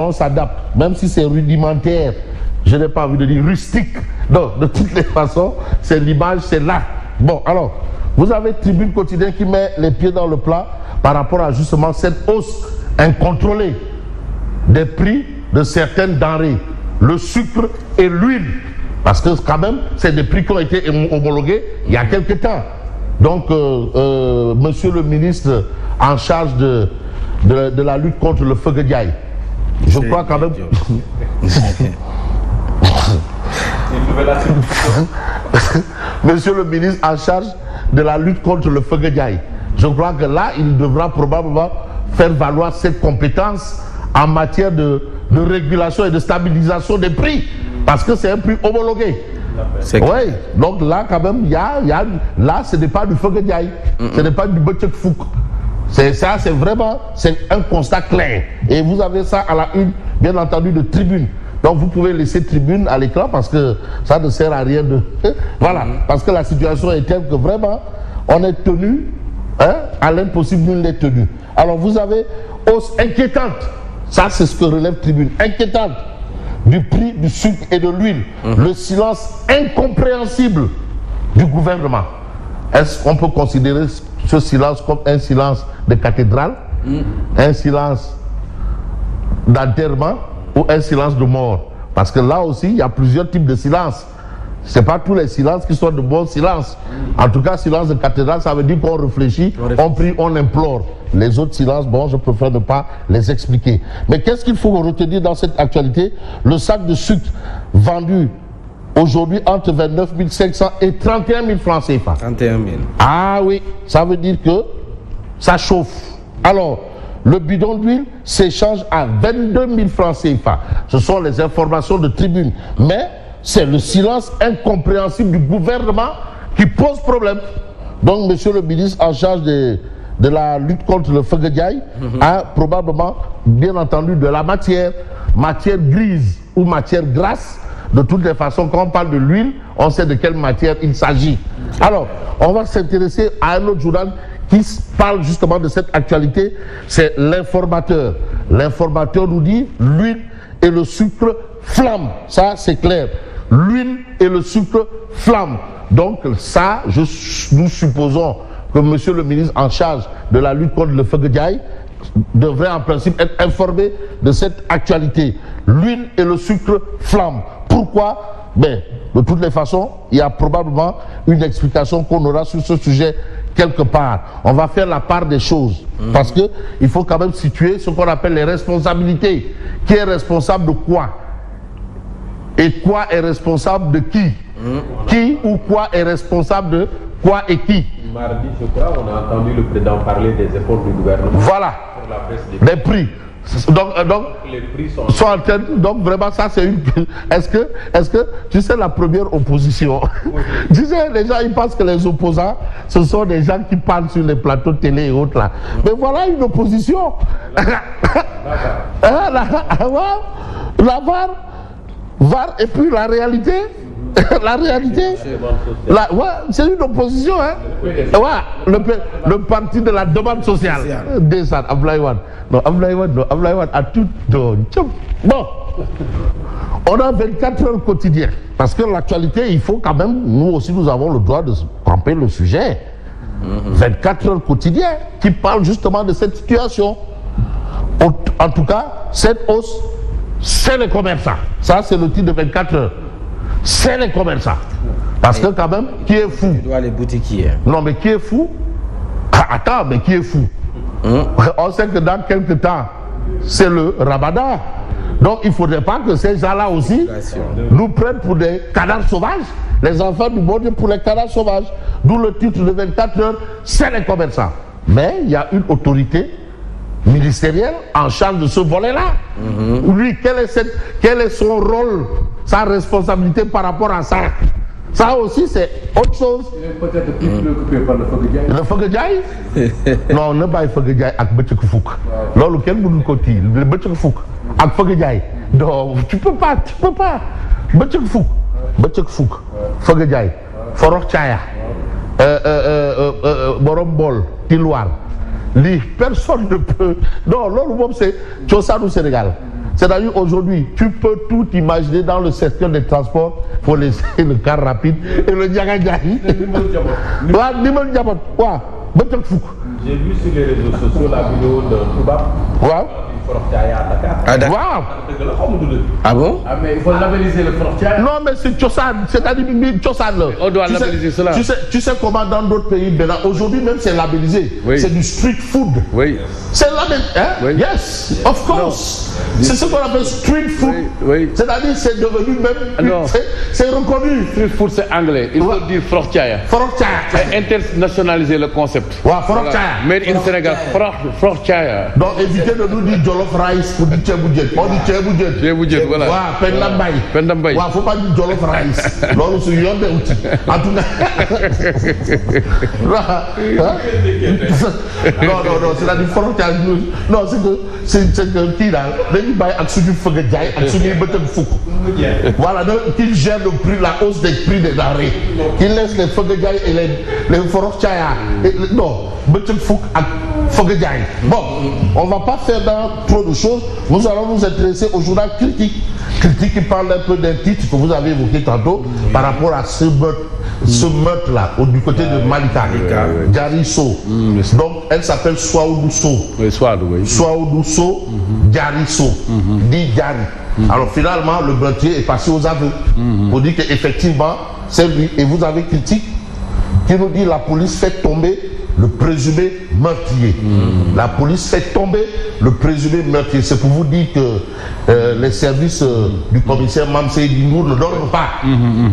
on s'adapte, même si c'est rudimentaire, je n'ai pas envie de dire rustique. Donc, de toutes les façons, c'est l'image, c'est là. Bon, alors, vous avez Tribune Quotidien qui met les pieds dans le plat par rapport à justement cette hausse incontrôlée des prix de certaines denrées, le sucre et l'huile. Parce que quand même, c'est des prix qui ont été homologués il y a quelque temps. Donc, monsieur le ministre en charge de la lutte contre le feu de Diaye, je crois quand même... Monsieur le ministre en charge de la lutte contre le feu de Diaye, je crois que là, il devra probablement faire valoir cette compétence en matière de régulation et de stabilisation des prix. Parce que c'est un prix homologué. Oui, donc là, quand même, là, ce n'est pas du feu de Diaye, ce n'est pas du Butchek Fouk. C'est vraiment, c'est un constat clair. Et vous avez ça à la une, bien entendu, de Tribune. Donc vous pouvez laisser Tribune à l'écran parce que ça ne sert à rien de... Voilà, parce que la situation est telle que vraiment, on est tenu, hein, à l'impossible, nul n'est tenu. Alors vous avez hausse inquiétante, ça c'est ce que relève Tribune, inquiétante, du prix du sucre et de l'huile. Le silence incompréhensible du gouvernement. Est-ce qu'on peut considérer ce silence comme un silence de cathédrale, un silence d'enterrement ou un silence de mort? Parce que là aussi, il y a plusieurs types de silences. Ce n'est pas tous les silences qui sont de bons silences. En tout cas, silence de cathédrale, ça veut dire qu'on réfléchit, on prie, on implore. Les autres silences, bon, je préfère ne pas les expliquer. Mais qu'est-ce qu'il faut retenir dans cette actualité? Le sac de sucre vendu aujourd'hui entre 29 500 et 31 000 francs CFA. 31 000. Ah oui, ça veut dire que ça chauffe. Alors, le bidon d'huile s'échange à 22 000 francs CFA. Ce sont les informations de Tribune. Mais c'est le silence incompréhensible du gouvernement qui pose problème. Donc, monsieur le ministre en charge de la lutte contre le feu de Diaye a probablement, bien entendu, de la matière grise ou matière grasse. De toutes les façons, quand on parle de l'huile, on sait de quelle matière il s'agit. Alors, on va s'intéresser à un autre journal qui parle justement de cette actualité, c'est l'Informateur. L'Informateur nous dit l'huile et le sucre flambent. Ça, c'est clair. L'huile et le sucre flambent. Donc ça, nous supposons que monsieur le ministre en charge de la lutte contre le feu de Diaye devrait en principe être informé de cette actualité. L'huile et le sucre flambent. Pourquoi? Ben, de toutes les façons, il y a probablement une explication qu'on aura sur ce sujet quelque part. On va faire la part des choses. Parce qu'il faut quand même situer ce qu'on appelle les responsabilités. Qui est responsable de quoi? Et quoi est responsable de qui? Qui ou quoi est responsable de quoi et qui? Mardi, je crois, on a entendu le président parler des efforts du gouvernement. Voilà. Pour la baisse des prix. Donc les prix sont en train, donc vraiment ça c'est une... Est-ce que tu sais la première opposition, tu sais les gens ils pensent que les opposants ce sont des gens qui parlent sur les plateaux de télé et autres là. Mais voilà une opposition. La VAR et puis la réalité. La réalité, c'est une opposition, hein. Le parti de la demande sociale. Descend, Ablaïwan. Non, Ablaïwan a tout. Bon, on a 24 heures quotidiennes. Parce que l'actualité, il faut quand même, nous aussi, nous avons le droit de camper le sujet. 24 heures quotidiennes qui parlent justement de cette situation. En tout cas, cette hausse, c'est les commerçants. Ça, c'est le titre de 24 heures. C'est les commerçants. Parce que quand même, qui est fou? Tu dois les boutiquiers. Non, mais qui est fou? Attends, mais qui est fou? On sait que dans quelques temps, c'est le Ramadan. Donc il ne faudrait pas que ces gens-là aussi nous prennent pour des canards sauvages. Les enfants du monde pour les canards sauvages. D'où le titre de 24 heures, c'est les commerçants. Mais il y a une autorité ministérielle en charge de ce volet-là. Lui, quel est son rôle, sa responsabilité par rapport à ça? Ça aussi, c'est autre chose. Il est peut-être plus préoccupé par le feu de Diaye. Le feu de Diaye? Non, ne pas le feu de Diaye avec Butchek Fouk. Là, lequel nous côté? Le Butchek Fouk. Avec feu de Diaye. Non, tu peux pas. Butchek Fouk. Feu de Diaye. Forok Chaya. Borombol. Tiloir. Personne ne peut. Non, l'autre c'est Tchossan au Sénégal. C'est-à-dire aujourd'hui, tu peux tout imaginer dans le secteur des transports. Il faut laisser le car rapide et le Ndiaga-Ndiaye. J'ai vu sur les réseaux sociaux la vidéo de Toubab. Wow. Ah d'accord. Wow. Ah bon? Ah mais il faut labelliser le Fortier. Non mais c'est Tchosan, c'est-à-dire Tchosan. On doit labelliser cela. Tu sais comment dans d'autres pays, aujourd'hui même c'est labellisé. Oui. C'est du street food. Oui. C'est labellisé. Hein? Oui. Yes, of course. C'est ce qu'on appelle street food. Oui. C'est-à-dire c'est devenu même. Non. C'est reconnu. Street food c'est anglais. Il faut dire Fortier. Fortier. Et internationaliser le concept. Ouais, Fortier. Made in Sénégal. Fortier. Donc évitez de nous dire Jollof Rice pour dire Tchéboudiet. On dit Tchéboudiet. Tchéboudiet, voilà. Ouais, Pendambay. Pendambay. Ouais, faut pas dire Jollof Rice. Non, nous sommes yondé outil. En tout cas. Non, c'est la différence. Non, c'est que qui là, dañuy bàyyi ak suñu fëgg jaay ak suñuy bëtëg fukk. Voilà, donc qu'il gère le prix, la hausse des prix des denrées. Qu'il laisse les fëgg jaay et les forox caaya. Non, bëtëg fukk ak fëgg jaay. Bon, on va pas faire dans trop de choses. Nous allons nous intéresser au journal Critique. Critique qui parle un peu d'un titre que vous avez évoqué tantôt par rapport à ce meurtre-là, du côté de Malika, Diary Sow. Donc, elle s'appelle Souaoudou Sow. Oui, Souaoudou Sow, Diary Sow, dit Diary. Alors, finalement, le meurtrier est passé aux aveux pour dire qu'effectivement, c'est lui. Et vous avez Critique qui nous dit la police fait tomber le présumé meurtrier. La police fait tomber le présumé meurtrier. C'est pour vous dire que les services du commissaire Mamsey Dindour ne dorment pas.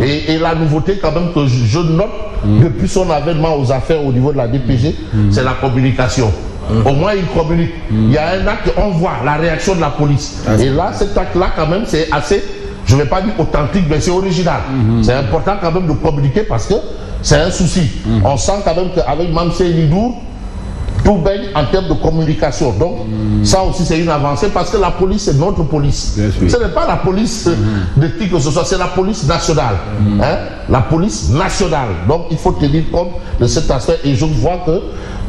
Et la nouveauté quand même que je note depuis son avènement aux affaires au niveau de la DPG, c'est la communication. Au moins il communique. Il y a un acte, on voit la réaction de la police. Et là, cet acte-là quand même, c'est assez, je ne vais pas dire authentique, mais c'est original. C'est important quand même de communiquer parce que c'est un souci. On sent quand même qu'avec Mamsey Dindour, tout baigne en termes de communication. Donc, ça aussi, c'est une avancée parce que la police, c'est notre police. Ce n'est pas la police de qui que ce soit, c'est la police nationale. Hein? La police nationale. Donc, il faut tenir compte de cet aspect. Et je vois que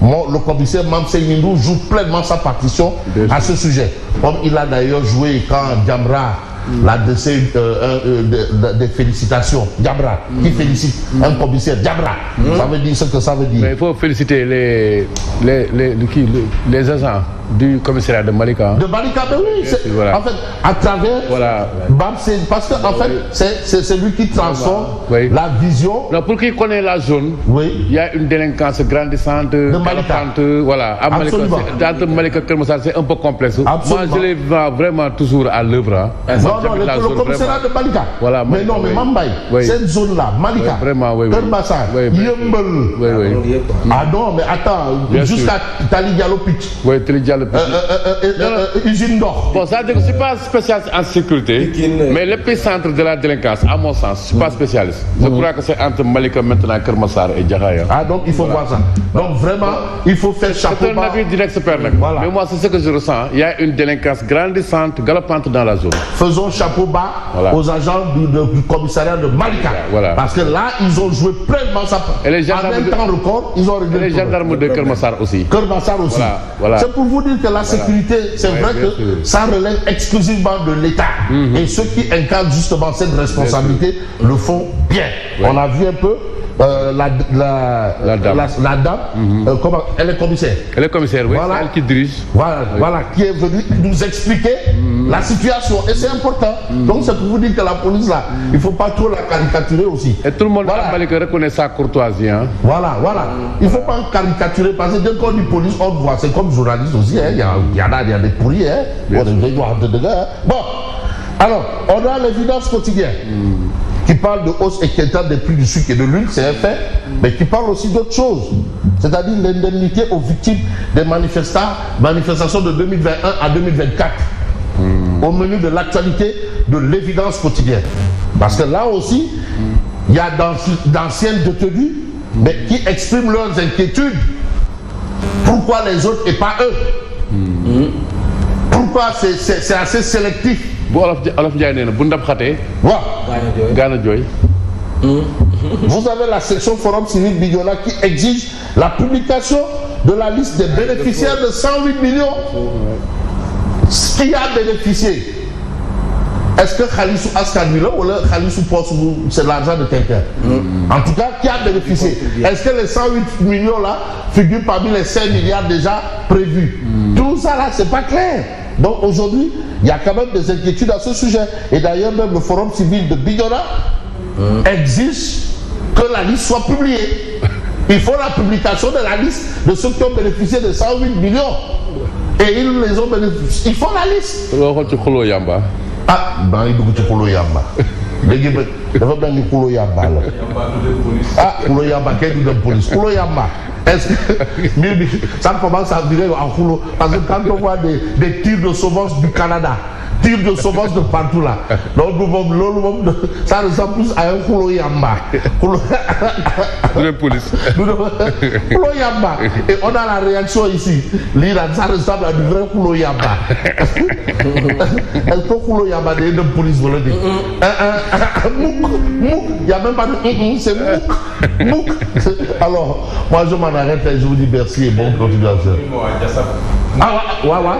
le commissaire Mamsey Dindour joue pleinement sa partition à ce sujet. Comme il a d'ailleurs joué quand Jamra l'a adressé des félicitations. Jamra, qui félicite un commissaire. Jamra, ça veut dire ce que ça veut dire. Mais il faut féliciter les agents du commissariat de Malika. De Malika, mais oui. Voilà. En fait, à travers Mamsey, parce que en fait, c'est lui qui transforme la vision. Non, pour qui connaît la zone, il y a une délinquance grandissante, de Malika. Voilà, à Malika, entre Malika et Kermassar, c'est un peu complexe. Absolument. Moi, je les vois vraiment toujours à l'œuvre. Non, le commissariat de Malika. Voilà, mais non, mais Mambay, cette zone-là, Malika, Kermassar, Yeumbeul. Ah non, mais attends, jusqu'à Tali Diallo Pitch. Oui, Tali Diallo Pitch. Usine d'or. Bon, ça veut dire que je ne suis pas spécialiste en sécurité, mais l'épicentre de la délinquance, à mon sens, je ne suis pas spécialiste. Je crois que c'est entre Malika maintenant, Kermassar et Diakhaya. Ah, donc il faut voir ça. Donc vraiment, il faut faire chapeau bas. C'est un avis direct expert. Mais moi, c'est ce que je ressens. Il y a une délinquance grandissante, galopante dans la zone. Faisons chapeau bas aux agents du commissariat de Malika. Parce que là, ils ont joué pleinement ça. Et les gendarmes en un temps record, ils ont réglé. Et les gendarmes de Kermassar aussi. Kermassar aussi. C'est pour vous dire que la sécurité, c'est vrai que ça relève exclusivement de l'État. Et ceux qui incarnent justement cette responsabilité le font bien. On a vu un peu la dame, comment, elle est commissaire. Elle est commissaire, oui, c'est elle qui dirige. Voilà, qui est venue nous expliquer la situation. Et c'est important. Donc c'est pour vous dire que la police là, il ne faut pas trop la caricaturer aussi. Et tout le monde reconnaît sa courtoisie. Hein? Voilà. Il ne faut pas caricaturer parce que dès qu'on dit police, on voit. C'est comme journaliste aussi. Il y a des pourris. Bon, alors, on a l'évidence quotidienne. Qui parle de hausse inquiétante des prix du sucre et de l'huile, c'est un fait, mais qui parle aussi d'autres choses, c'est-à-dire l'indemnité aux victimes des manifestations de 2021 à 2024, au menu de l'actualité de l'évidence quotidienne. Parce que là aussi, il y a d'anciens détenus, mais qui expriment leurs inquiétudes. Pourquoi les autres et pas eux? Pourquoi c'est assez sélectif? Vous avez la section Forum Civil Bignona qui exige la publication de la liste des bénéficiaires de 108 millions. Qui a bénéficié? est-ce que Khalisu askan wi la wala Khalisu poste c'est l'argent de quelqu'un. En tout cas, qui a bénéficié? Est-ce que les 108 millions là figurent parmi les 5 milliards déjà prévus? Tout ça là, c'est pas clair. Donc aujourd'hui, il y a quand même des inquiétudes à ce sujet. Et d'ailleurs, même le Forum civil de Bignona exige que la liste soit publiée. Il faut la publication de la liste de ceux qui ont bénéficié de 108 millions. Et ils les ont bénéficié. Il faut la liste. Ah, ben il dugg ci xulo yàmba léegi ba dafa mel ni xulo yàmba la. Ah xulo yàmba kenn du dem police xulo yàmba. Est-ce que mbir bi ça commence à virer en xulo parce que quand on voit des tirs de sauvage du Canada, tirs de sauvage de partout là, donc loolu moom ça ressemble plus à un xulo yàmba. De police. Xulo yàmba. Et on a la réaction ici. Lii là ça ressemble à du vrai xulo yàmba. Est-ce que xulo yàmba day dem police wala dé? Mouk, il y a même pas de c'est mouk. Alors, moi je m'en arrête et je vous dis merci et bonne continuation. Ah ouais.